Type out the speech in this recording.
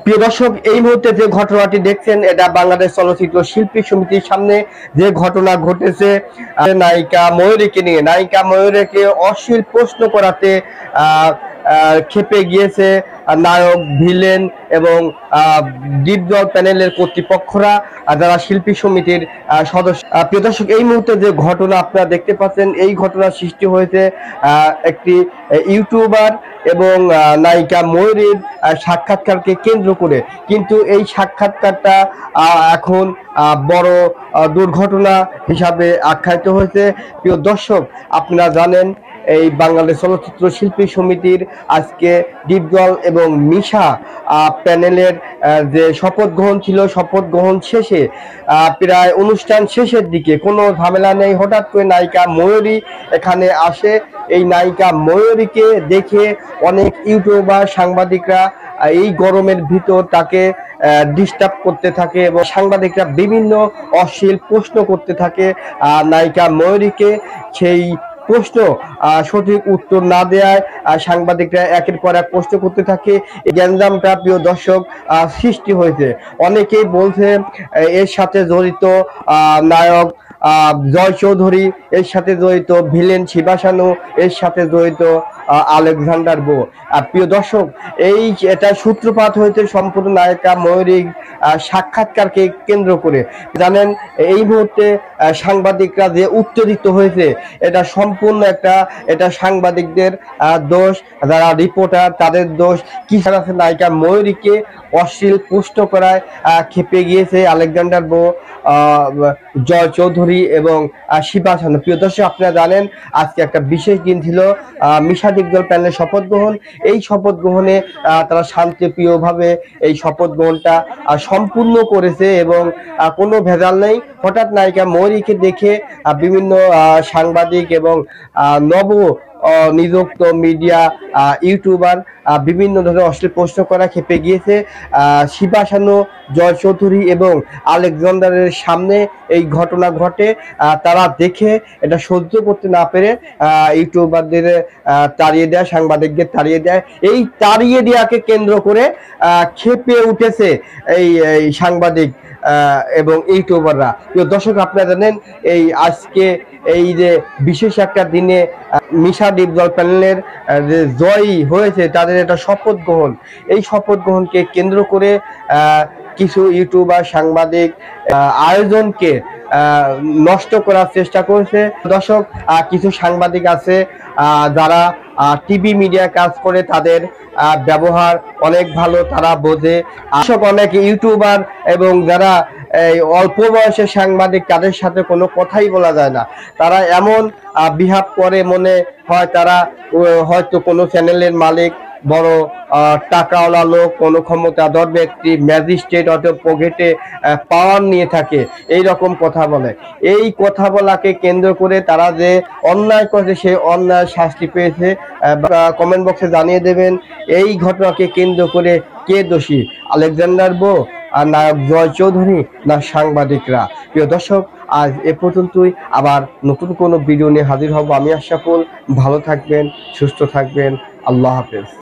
প্রিয় দর্শক, এই মুহূর্তে যে ঘটনাটি দেখছেন এটা বাংলাদেশ চলচ্চিত্র শিল্পী সমিতির সামনে যে ঘটনা ঘটেছে। নায়িকা ময়ূরীকে নিয়ে, নায়িকা ময়ূরীকে অশ্লীল প্রশ্ন করাতে খেপে গিয়েছে নায়ক, ভিলেন এবং ডিপজল প্যানেলের কর্তৃপক্ষরা, যারা শিল্পী সমিতির সদস্য। প্রিয় দর্শক, এই মুহূর্তে যে ঘটনা আপনারা দেখতে পাচ্ছেন, এই ঘটনার সৃষ্টি হয়েছে একটি ইউটিউবার এবং নায়িকা ময়ূরীর সাক্ষাৎকারকে কেন্দ্র করে। কিন্তু এই সাক্ষাৎকারটা এখন বড় দুর্ঘটনা হিসাবে আখ্যায়িত হয়েছে। প্রিয় দর্শক, আপনারা জানেন এই বাংলাদেশ চলচ্চিত্র শিল্পী সমিতির আজকে ডিপজল এবং মিশা প্যানেলের যে শপথ গ্রহণ ছিল, শপথ গ্রহণ শেষে প্রায় অনুষ্ঠান শেষের দিকে কোনো ঝামেলা নেই, হঠাৎ করে নায়িকা ময়ূরী এখানে আসে। এই নায়িকা ময়ূরীকে দেখে অনেক ইউটিউবার, সাংবাদিকরা এই গরমের ভিতর তাকে ডিস্টার্ব করতে থাকে এবং সাংবাদিকরা বিভিন্ন অশ্লীল প্রশ্ন করতে থাকে নায়িকা ময়ূরীকে। সেই প্রশ্ন সঠিক উত্তর না দেওয়ায় সাংবাদিকরা একের পর এক প্রশ্ন করতে থাকে। এই গ্যাঞ্জামটা, প্রিয় দর্শক, সৃষ্টি হয়েছে। অনেকেই বলছে এর সাথে জড়িত নায়ক জয় চৌধুরী, এর সাথে জড়িত ভিলেন শিবাসানু, এর সাথে জড়িত আলেকজান্ডার বো। প্রিয় দর্শক, এটা সূত্রপাত হয়েছে সম্পূর্ণ নায়িকা ময়ূরীর সাক্ষাৎকারকে কেন্দ্র করে। জানেন, এই মুহূর্তে সাংবাদিকরা যে উত্তেজিত হয়েছে, এটা সম্পূর্ণ এটা সাংবাদিকদের দোষ, যারা রিপোর্টার তাদের দোষ। কি আছে, নায়িকা ময়ূরীকে অশ্লীল প্রশ্ন করায় খেপে গিয়েছে আলেকজান্ডার বো, জয় চৌধুরী এবং শিবাসানু। প্রিয় দর্শক, আপনারা জানেন আজকে একটা বিশেষ দিন ছিল, মিশা ডিপজল প্যানেলের শপথ গ্রহণ। এই শপথ গ্রহণে তারা শান্তিপ্রিয়ভাবে এই শপথ গ্রহণটা সম্পূর্ণ করেছে এবং কোনো ভেজাল নেই। হঠাৎ নায়িকা ময়ূরীকে দেখে বিভিন্ন সাংবাদিক এবং নব নিযুক্ত মিডিয়া ইউটিউবার বিভিন্ন ধরনের অশ্লীল প্রশ্ন করা খেপে গিয়েছে। শিবাসানু, জয় চৌধুরী এবং আলেকজান্ডারের সামনে এই ঘটনা ঘটে। তারা দেখে এটা সহ্য করতে না পেরে ইউটিউবারদের তাড়িয়ে দেয়, সাংবাদিকদের তাড়িয়ে দেয়। এই তাড়িয়ে দেওয়াকে কেন্দ্র করে খেপে উঠেছে এই সাংবাদিক এবং ইউটিউবাররা। দর্শক, আপনারা জানেন এই আজকে এই যে বিশেষ একটা দিনে মিশা ডিপজল প্যানেলের যে জয়ী হয়েছে তাদের একটা শপথ গ্রহণ। এই শপথ গ্রহণকে কেন্দ্র করে কিছু ইউটিউবার, সাংবাদিক আয়োজনকে নষ্ট করার চেষ্টা করেছে। দর্শক, কিছু সাংবাদিক আছে যারা টিভি মিডিয়া কাজ করে, তাদের ব্যবহার অনেক ভালো, তারা বোঝে। অনেক ইউটিউবার এবং যারা এই অল্প বয়সের সাংবাদিক, তাদের সাথে কোনো কথাই বলা যায় না। তারা এমন বিহেভ করে, মনে হয় তারা হয়তো কোনো চ্যানেলের মালিক, বড় টাকাওয়ালা লোক, কোনো ক্ষমতাধর ব্যক্তি, ম্যাজিস্ট্রেট, অথবা পকেটে পাওয়ার নিয়ে থাকে, এই রকম কথা বলে। এই কথা বলাকে কেন্দ্র করে তারা যে অন্যায় করেছে, সেই অন্যায় শাস্তি পেয়েছে। কমেন্ট বক্সে জানিয়ে দেবেন এই ঘটনাকে কেন্দ্র করে কে দোষী, আলেকজান্ডার বো, আর নায়ক জয় চৌধুরী, না সাংবাদিকরা। প্রিয় দর্শক, আজ এ পর্যন্তই। আবার নতুন কোনো ভিডিও নিয়ে হাজির হব আমি, আশরাফুল। ভালো থাকবেন, সুস্থ থাকবেন। আল্লাহ হাফেজ।